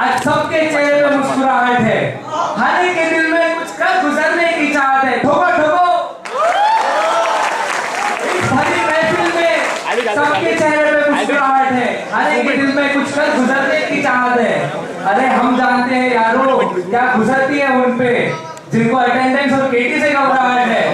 आज सबके चेहरे पे मुस्कुराहट है, हर एक के दिल में कुछ कर गुजरने की चाहत है। ठोको ठोको। इस भरी महफिल में सबके चेहरे पे मुस्कुराहट है, हर एक के दिल में कुछ कर गुजरने की चाहत है। अरे हम जानते हैं यारो क्या गुजरती है उन पे जिनको अटेंडेंस और केटी से घबराहट है।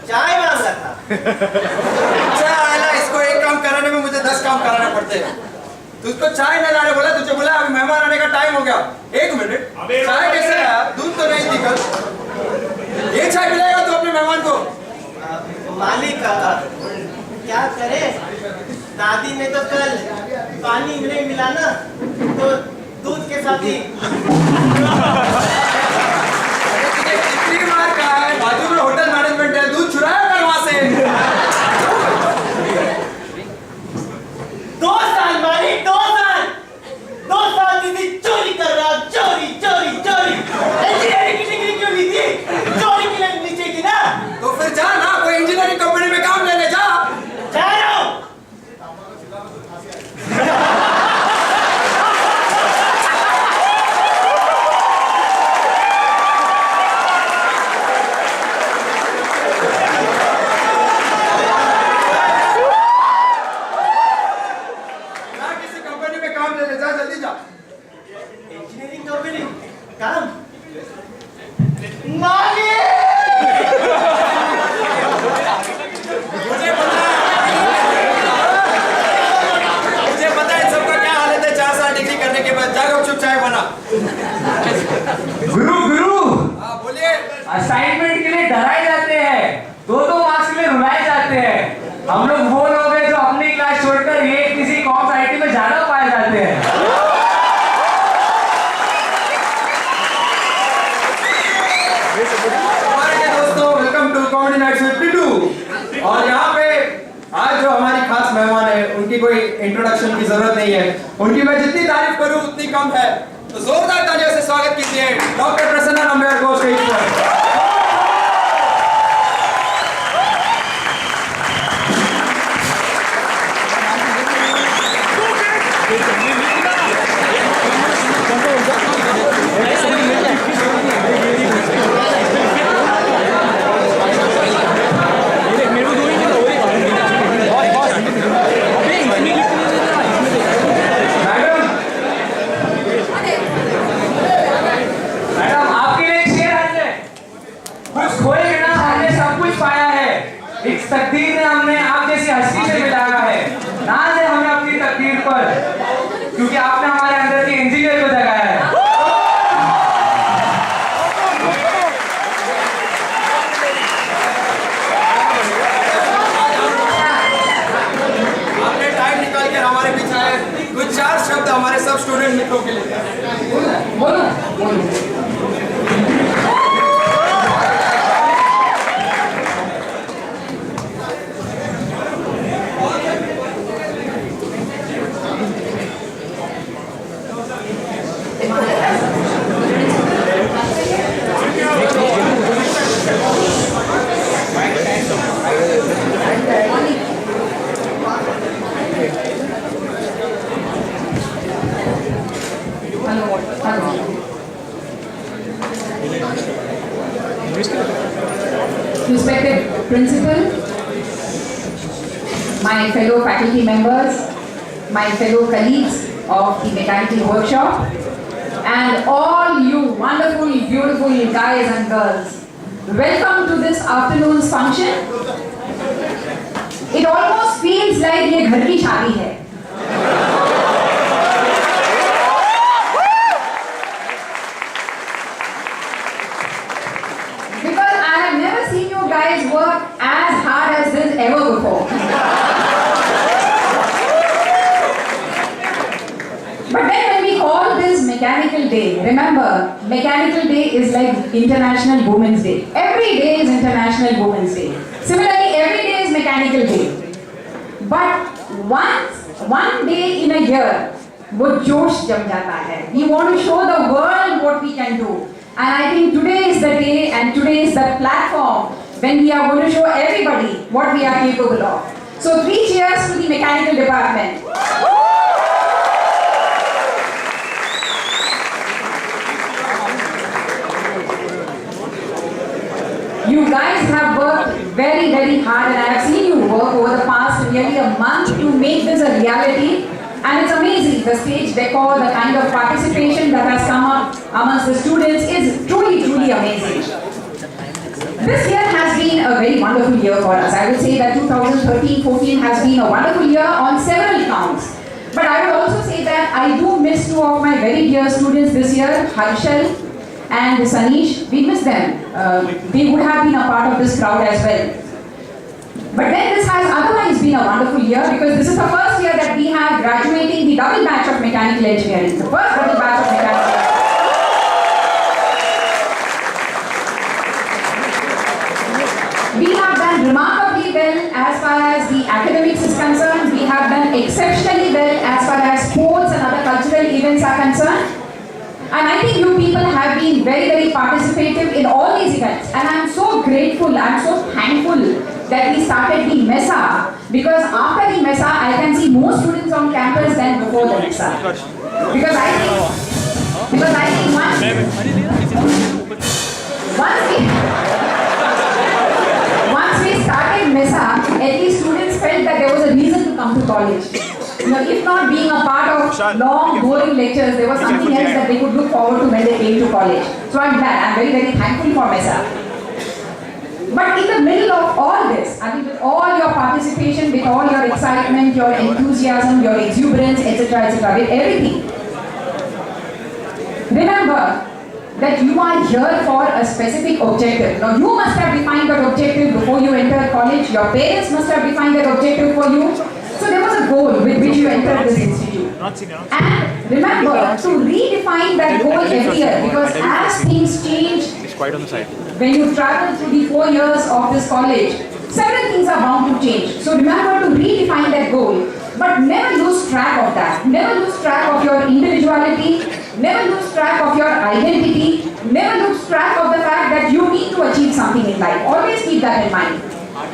चाय मांगा था। इसको एक काम कराने में मुझे 10 काम कराने पड़ते हैं। तुझको चाय न लाने बोला, तुझे बोला अभी मेहमान आने का टाइम हो गया। 1 मिनट, चाय कैसे है? दूध तो नहीं निकल। ये चाय पिलाएगा तू अपने मेहमान को? मालिक क्या करे, दादी ने तो कल पानी नहीं मिला ना, तो दूध के साथ ही बाजू में होटल मैनेजमेंट है, दूध चुराया कर वहां से। 2 साल मालिक, 2 साल दीदी चोरी कर रहा, चोरी चोरी चोरी। इंजीनियरिंग की डिग्री क्यों ली थी? चोरी के लिए नीचे की ना। तो फिर जा ना कोई इंजीनियरिंग कंपनी में काम लेने जा। जा रहा हूं। इंजीनियरिंग कंपनी काम मुझे पता है सबका क्या हालत है 4 साल डिग्री करने के बाद। जाओ चुप चाय बना। गुरु हाँ बोलिए। असाइनमेंट के लिए डराए जाते हैं, 2-2 मार्क्स के लिए रुलाए जाते हैं। हम लोग वो लोग हैं जो अपनी क्लास छोड़कर ये किसी कॉम आईटी में ज्यादा पाए जाते हैं। Comedy Nights with Titu. और यहाँ पे आज जो हमारी खास मेहमान है उनकी कोई इंट्रोडक्शन की जरूरत नहीं है। उनकी मैं जितनी तारीफ करूं उतनी कम है। तो जोरदार तालियों से स्वागत कीजिए डॉक्टर प्रसन्ना नंबर को स्टेज पर। इस तकदीर ने हमने आप जैसी हस्ती से मिलाया है। नाज है हमें अपनी तकदीर पर, क्योंकि आपने हमारे अंदर के इंजीनियर को जगाया है। आपने टाइम निकाल कर हमारे बीच आए, कुछ 4 शब्द हमारे सब स्टूडेंट मित्रों के लिए बोलो। Respected Principal, my fellow faculty members, my fellow colleagues of the Mechanical Workshop, and all you wonderful, beautiful guys and girls, welcome to this afternoon's function. It almost feels like ये घर की शादी है। guys work as hard as this ever before. But then when we call this Mechanical Day, remember, Mechanical Day is like International Women's Day. Every day is International Women's Day. Similarly, every day is Mechanical Day. But one day in a year, वो जोश जम जाता है. We want to show the world what we can do. And I think today is the day and today is the platform when we are going to show everybody what we are capable of. So 3 cheers to the mechanical department. You guys have worked very, very hard, and I have seen you work over the past nearly a month to make this a reality. And it's amazing, the stage decor, the kind of participation that has come up amongst the students is truly, truly amazing. This year has been a very wonderful year for us. I would say that 2013-14 has been a wonderful year on several counts. But I would also say that I do miss 2 of my very dear students this year, Harshal and Sanish. We miss them. They would have been a part of this crowd as well. But then this has otherwise been a wonderful year because this is the first year that we have graduating the double batch of mechanical engineering. The first double batch of mechanical engineering. We have done remarkably well as far as the academics is concerned. We have done exceptionally well as far as sports and other cultural events are concerned. And I think you people have been very, very participative in all these events. And I'm so grateful, I'm so thankful that we started the MESA, because after the MESA, I can see more students on campus than before the MESA. Because I think once we started MESA, at least students felt that there was a reason to come to college. You know, if not being a part of long, boring lectures, there was something else that they could look forward to when they came to college. So I'm glad, I'm very, very thankful for MESA. But in the middle of all this, I mean, with all your participation, with all your excitement, your enthusiasm, your exuberance, etc., with everything, remember that you are here for a specific objective. Now, you must have defined that objective before you entered college. Your parents must have defined that objective for you. So there was a goal with which you entered this institute. And remember to redefine that goal every year, because as things change, when you travel through the 4 years of this college, several things are bound to change. So remember to redefine that goal, but never lose track of that. Never lose track of your individuality, never lose track of your identity, never lose track of the fact that you need to achieve something in life. Always keep that in mind.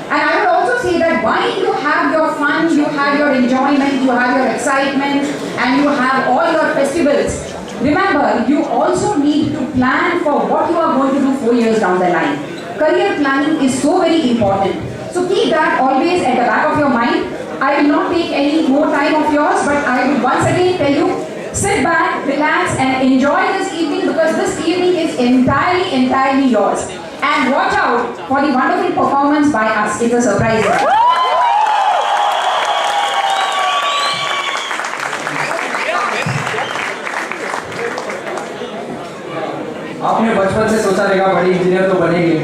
And I would also say that while you have your fun, you have your enjoyment, you have your excitement, and you have all your festivals, remember, you also need to plan for what you are going to do 4 years down the line. Career planning is so very important. So keep that always at the back of your mind. I will not take any more time of yours, but I will once again tell you, sit back, relax, and enjoy this evening, because this evening is entirely yours. And watch out for the wonderful performance by us. It's a surprise. आपने बचपन से सोचा रहेगा बड़ी engineer तो बनेगी,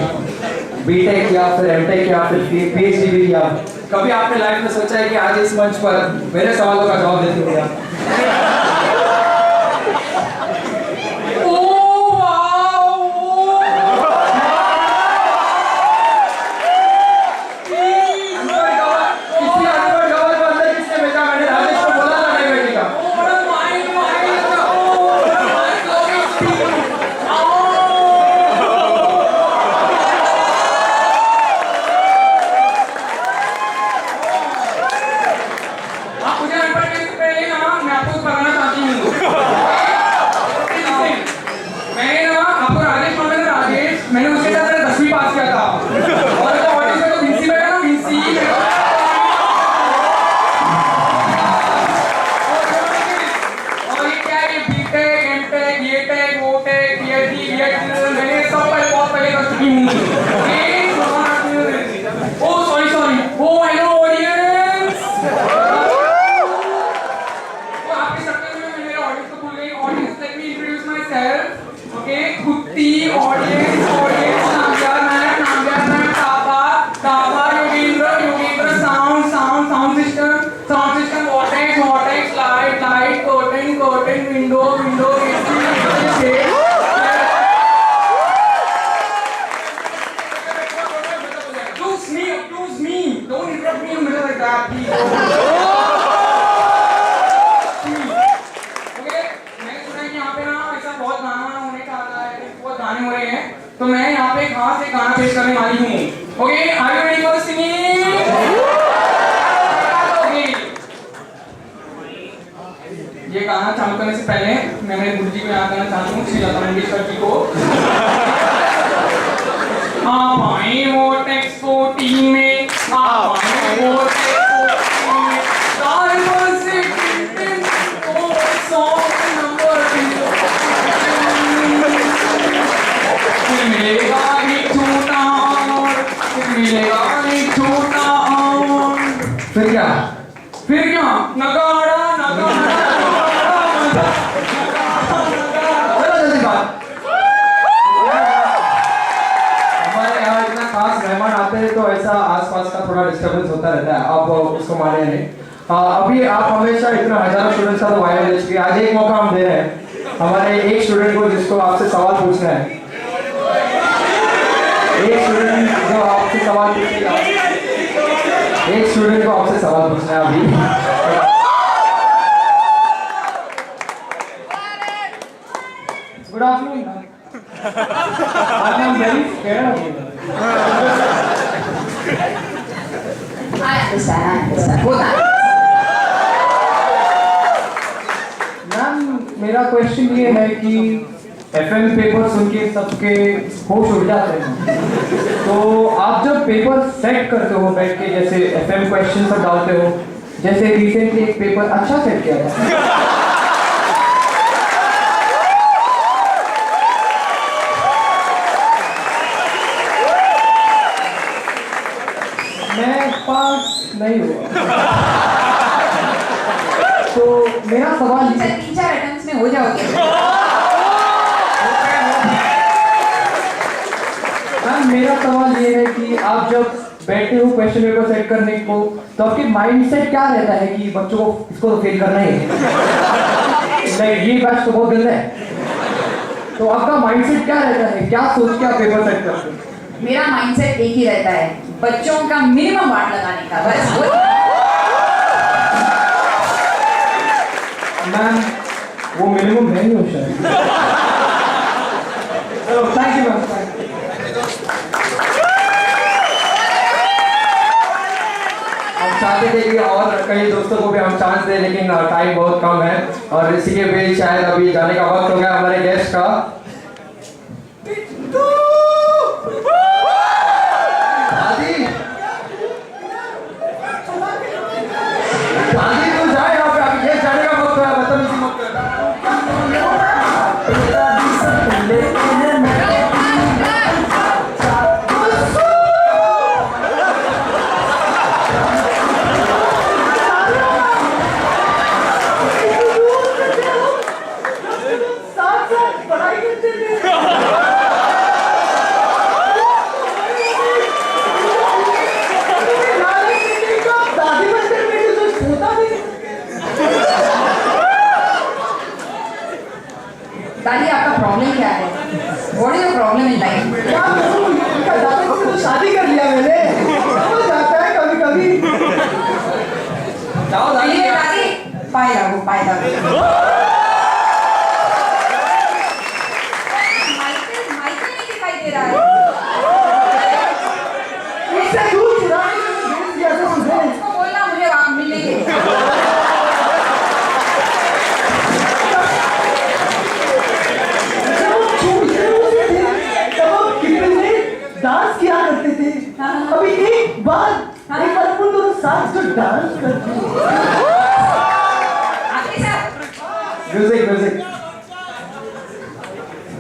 BTech किया, फिर एमटेक किया, फिर पीएचडी भी किया. कभी आपने लाइफ में सोचा है कि आज इस मंच पर मेरे सवालों का जवाब देते हुए आप? Okay, Gutti, audience, Navya, Navya, Papa, गाने हो रहे हैं, तो मैं यहाँ पे खास एक गाना पेश करने वाली हूँ। Okay, are you ready for singing? ये गाना चालू करने से पहले मैं मेरे गुरु जी को याद करना चाहता हूँ, श्री लता मंगेशकर जी को। आप आए वो टेक्सो टीम में, आप आए वो टेक्सो टीम में, मिलेगा एक छोटा और मिलेगा एक छोटा और फिर क्या? नगाड़ा नगाड़ा चलो जल्दी बात। हमारे यहाँ इतना खास मेहमान आते हैं तो ऐसा आसपास का थोड़ा डिस्टर्बेंस होता रहता है, आप उसको माने नहीं। अभी आप हमेशा इतना हजारों स्टूडेंट्स का तो वायर ले चुके, आज एक मौका हम दे रहे हैं हमारे एक स्टूडेंट को जिसको आपसे सवाल पूछना है। एक स्टूडेंट जो आपसे सवाल पूछेगा, एक स्टूडेंट को आपसे सवाल पूछना है अभी। Good afternoon. आज हम वेरी स्केर्ड हो गए। I understand. होता है। मैम मेरा क्वेश्चन ये है कि FM पेपर सुन के सबके होश उड़ जाते हैं, तो आप जब पेपर सेट करते हो बैठ के, जैसे FM क्वेश्चन सब डालते हो, जैसे रिसेंटली एक पेपर अच्छा सेट किया था। मैं पास नहीं हुआ, तो मेरा सवाल ये है। 3-4 अटेम्प्ट्स में हो जाओगे। मैम मेरा सवाल ये है कि आप जब बैठे हो क्वेश्चन पेपर सेट करने को, तो आपके माइंडसेट क्या रहता है कि बच्चों को इसको तो फेल करना ही है, नहीं ये बैच तो बहुत गंदा है, तो आपका माइंडसेट क्या रहता है, क्या सोच के आप पेपर सेट करते हो? मेरा माइंडसेट एक ही रहता है, बच्चों का मिनिमम मार्क लगाने का, बस वो। मैम वो मिनिमम नहीं हो शायद। चलो थैंक यू मैम। हम चाहते थे कि और कई दोस्तों को भी हम चांस दें, लेकिन टाइम बहुत कम है और इसी के बीच शायद अभी जाने का वक्त हो गया हमारे गेस्ट का। दादी दादी तू जाए यहाँ पे, अभी गेस्ट जाने का वक्त हो गया, बदतमीजी मत कर। दादी आपका प्रॉब्लम क्या है? What is your problem in life? क्या करूं? इनका दादा से तो शादी कर लिया मैंने। हो जाता है कभी कभी। जाओ दादी। चलिए दादी, पाए लागू। माइक नहीं दिखाई दे रहा है। इससे दूर चुराने के लिए भेज दिया था मुझे। उसको बोलना मुझे आप मिलेंगे। डांस किया करते थे। अभी एक बार अपन दोनों साथ जो डांस करते हैं। आखिरी साहब, म्यूजिक।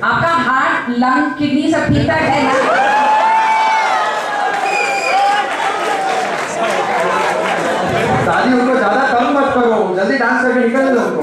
आपका हार्ट, लंग, किडनी सब ठीक ठाक है ना? दादी उनको ज्यादा तंग मत करो, जल्दी डांस करके निकल लो उनको।